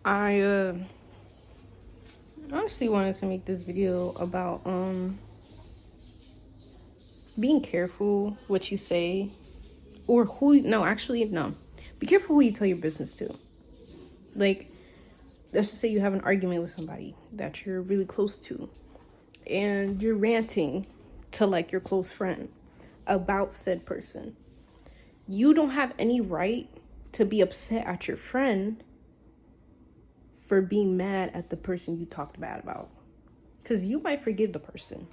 I honestly wanted to make this video about being careful what you say or who. No, actually, no. Be careful who you tell your business to. Like, let's just say you have an argument with somebody that you're really close to, and you're ranting to like your close friend about said person. You don't have any right to be upset at your friend for being mad at the person you talked bad about. Because you might forgive the person.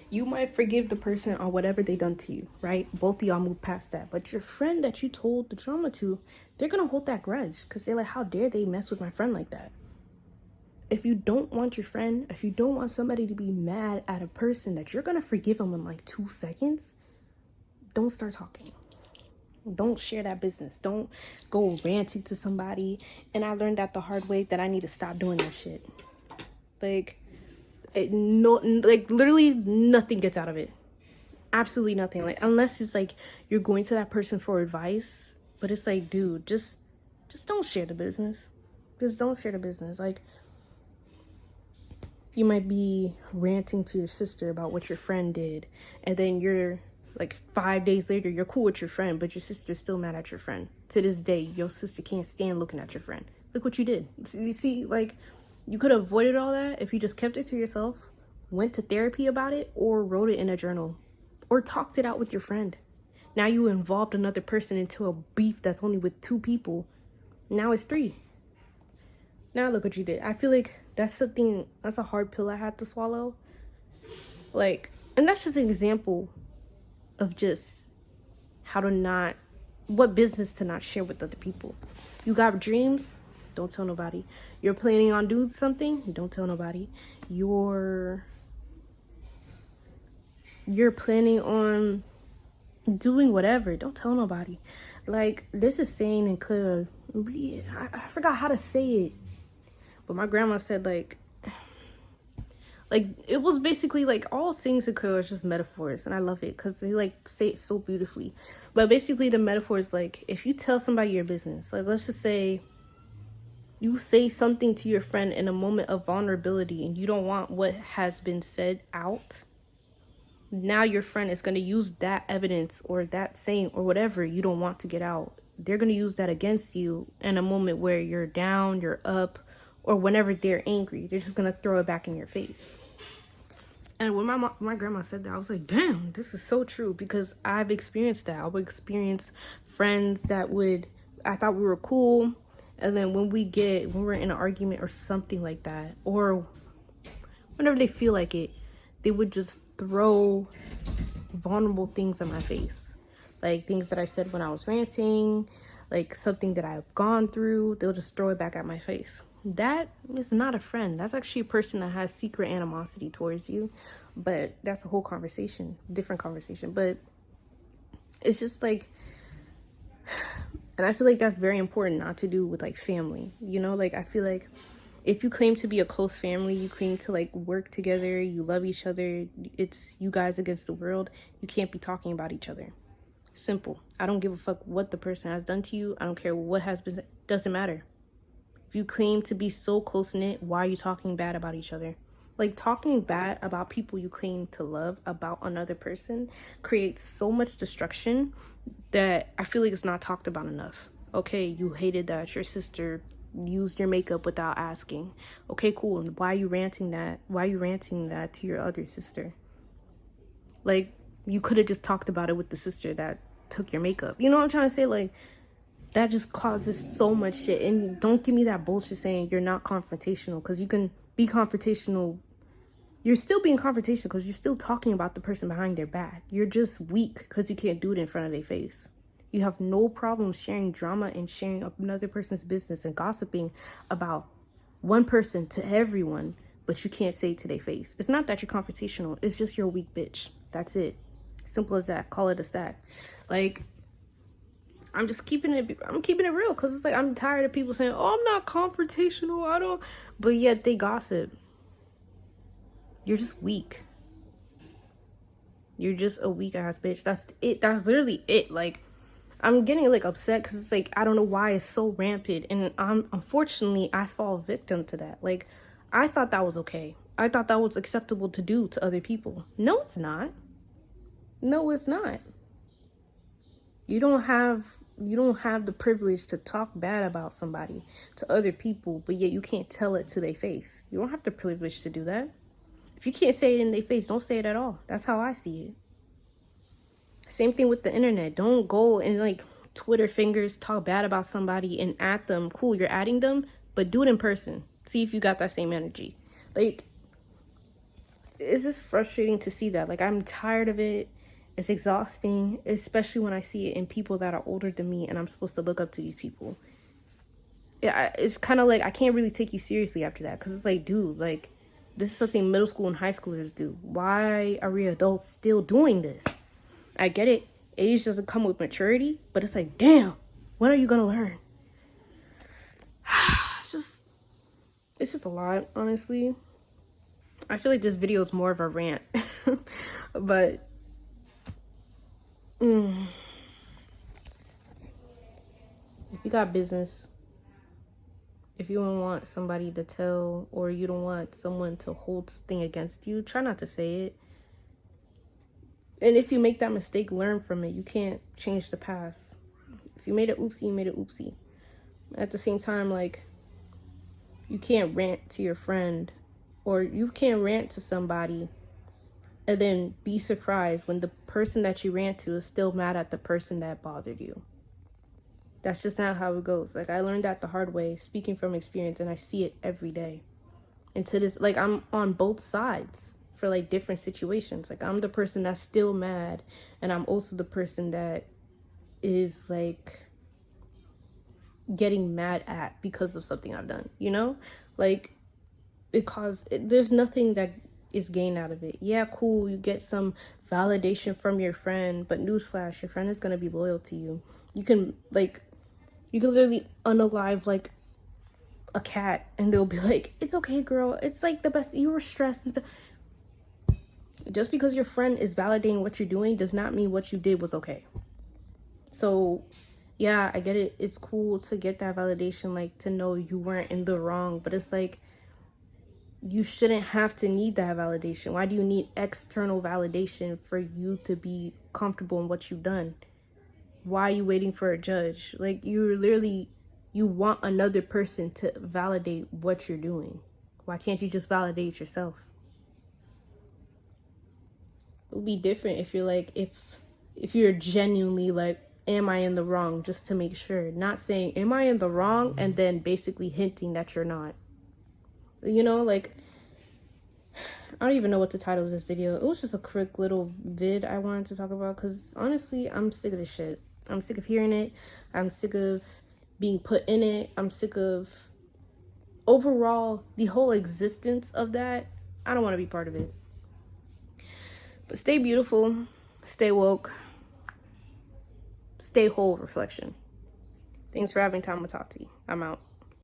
You might forgive the person on whatever they done to you, right? Both of y'all move past that. But your friend that you told the drama to, they're going to hold that grudge. Because they're like, how dare they mess with my friend like that? If you don't want your friend, if you don't want somebody to be mad at a person that you're going to forgive them in like 2 seconds, don't start talking. Don't share that business. Don't go ranting to somebody. And I learned that the hard way, that I need to stop doing that shit. Like, literally nothing gets out of it. Absolutely nothing. Like, unless it's like you're going to that person for advice, but it's like, dude, just don't share the business. Just don't share the business. Like, you might be ranting to your sister about what your friend did, and then you're like 5 days later, you're cool with your friend, but your sister's still mad at your friend. To this day, your sister can't stand looking at your friend. Look what you did. You see, like, you could have avoided all that if you just kept it to yourself, went to therapy about it, or wrote it in a journal, or talked it out with your friend. Now you involved another person into a beef that's only with 2 people. Now it's 3. Now look what you did. I feel like that's a hard pill I had to swallow. Like, and that's just an example of just what business to not share with other people. You got dreams, don't tell nobody. You're planning on doing something, don't tell nobody. You're planning on doing whatever, don't tell nobody. Like, this is saying and could, I forgot how to say it, but my grandma said like it was basically like all things and could are just metaphors, and I love it because they like say it so beautifully. But basically the metaphor is like, if you tell somebody your business, like let's just say you say something to your friend in a moment of vulnerability and you don't want what has been said out, now your friend is going to use that evidence or that saying or whatever you don't want to get out. They're going to use that against you in a moment where you're down, you're up, or whenever they're angry. They're just going to throw it back in your face. And when my grandma said that, I was like, damn, this is so true, because I've experienced that. I would experience friends that I thought we were cool, and then when we're in an argument or something like that, or whenever they feel like it, they would just throw vulnerable things in my face. Like things that I said when I was ranting, like something that I've gone through, they'll just throw it back at my face. That is not a friend. That's actually a person that has secret animosity towards you. But that's a whole conversation, different conversation. But it's just like, and I feel like that's very important not to do with like family, you know? Like, I feel like if you claim to be a close family, you claim to like work together, you love each other, it's you guys against the world, you can't be talking about each other. Simple. I don't give a fuck what the person has done to you. I don't care what has been, doesn't matter. If you claim to be so close-knit, why are you talking bad about each other? Like, talking bad about people you claim to love about another person creates so much destruction that I feel like it's not talked about enough. Okay, you hated that your sister used your makeup without asking. Okay, cool. And why are you ranting that? Why are you ranting that to your other sister? Like, you could have just talked about it with the sister that took your makeup. You know what I'm trying to say? Like, that just causes so much shit. And don't give me that bullshit saying you're not confrontational, because you can be confrontational. You're still being confrontational because you're still talking about the person behind their back. You're just weak because you can't do it in front of their face. You have no problem sharing drama and sharing another person's business and gossiping about one person to everyone, but you can't say it to their face. It's not that you're confrontational. It's just you're a weak bitch. That's it. Simple as that. Call it a stack. Like, I'm keeping it real, because it's like, I'm tired of people saying, oh, I'm not confrontational, I don't, but yet they gossip. You're just weak. You're just a weak ass bitch. That's it. That's literally it. Like, I'm getting like upset because it's like I don't know why it's so rampant, and unfortunately I fall victim to that. Like, I thought that was okay. I thought that was acceptable to do to other people. No, it's not. No, it's not. You don't have the privilege to talk bad about somebody to other people, but yet you can't tell it to their face. You don't have the privilege to do that. If you can't say it in their face, don't say it at all. That's how I see it. Same thing with the internet. Don't go and like Twitter fingers talk bad about somebody and at them. Cool, you're adding them, but do it in person. See if you got that same energy. Like, it's just frustrating to see that. Like, I'm tired of it. It's exhausting, especially when I see it in people that are older than me and I'm supposed to look up to these people. Yeah, it's kind of like I can't really take you seriously after that, because it's like, dude, like, this is something middle school and high schoolers do. Why are we adults still doing this? I get it. Age doesn't come with maturity, but it's like, damn, when are you gonna learn? It's just a lot, honestly. I feel like this video is more of a rant, but if you got business, if you don't want somebody to tell, or you don't want someone to hold something against you, try not to say it. And if you make that mistake, learn from it. You can't change the past. If you made it oopsie, you made it oopsie. At the same time, like, you can't rant to your friend, or you can't rant to somebody and then be surprised when the person that you rant to is still mad at the person that bothered you. That's just not how it goes. Like, I learned that the hard way, speaking from experience, and I see it every day. And to this, like, I'm on both sides for like different situations. Like, I'm the person that's still mad, and I'm also the person that is like getting mad at because of something I've done, you know? Like, there's nothing that is gained out of it. Yeah, cool, you get some validation from your friend, but newsflash, your friend is gonna be loyal to you. You can literally unalive like a cat and they'll be like, it's okay, girl, it's like the best, you were stressed and stuff. Just because your friend is validating what you're doing does not mean what you did was okay. So yeah, I get it. It's cool to get that validation, like to know you weren't in the wrong, but it's like, you shouldn't have to need that validation. Why do you need external validation for you to be comfortable in what you've done? Why are you waiting for a judge? Like, you want another person to validate what you're doing. Why can't you just validate yourself? It would be different if you're like, if you're genuinely like, am I in the wrong, just to make sure. Not saying, am I in the wrong, and then basically hinting that you're not. You know, like, I don't even know what the title of this video. It was just a quick little vid I wanted to talk about, because honestly, I'm sick of this shit. I'm sick of hearing it. I'm sick of being put in it. I'm sick of overall the whole existence of that. I don't want to be part of it. But stay beautiful, stay woke, stay whole, reflection. Thanks for having time with Tati. I'm out.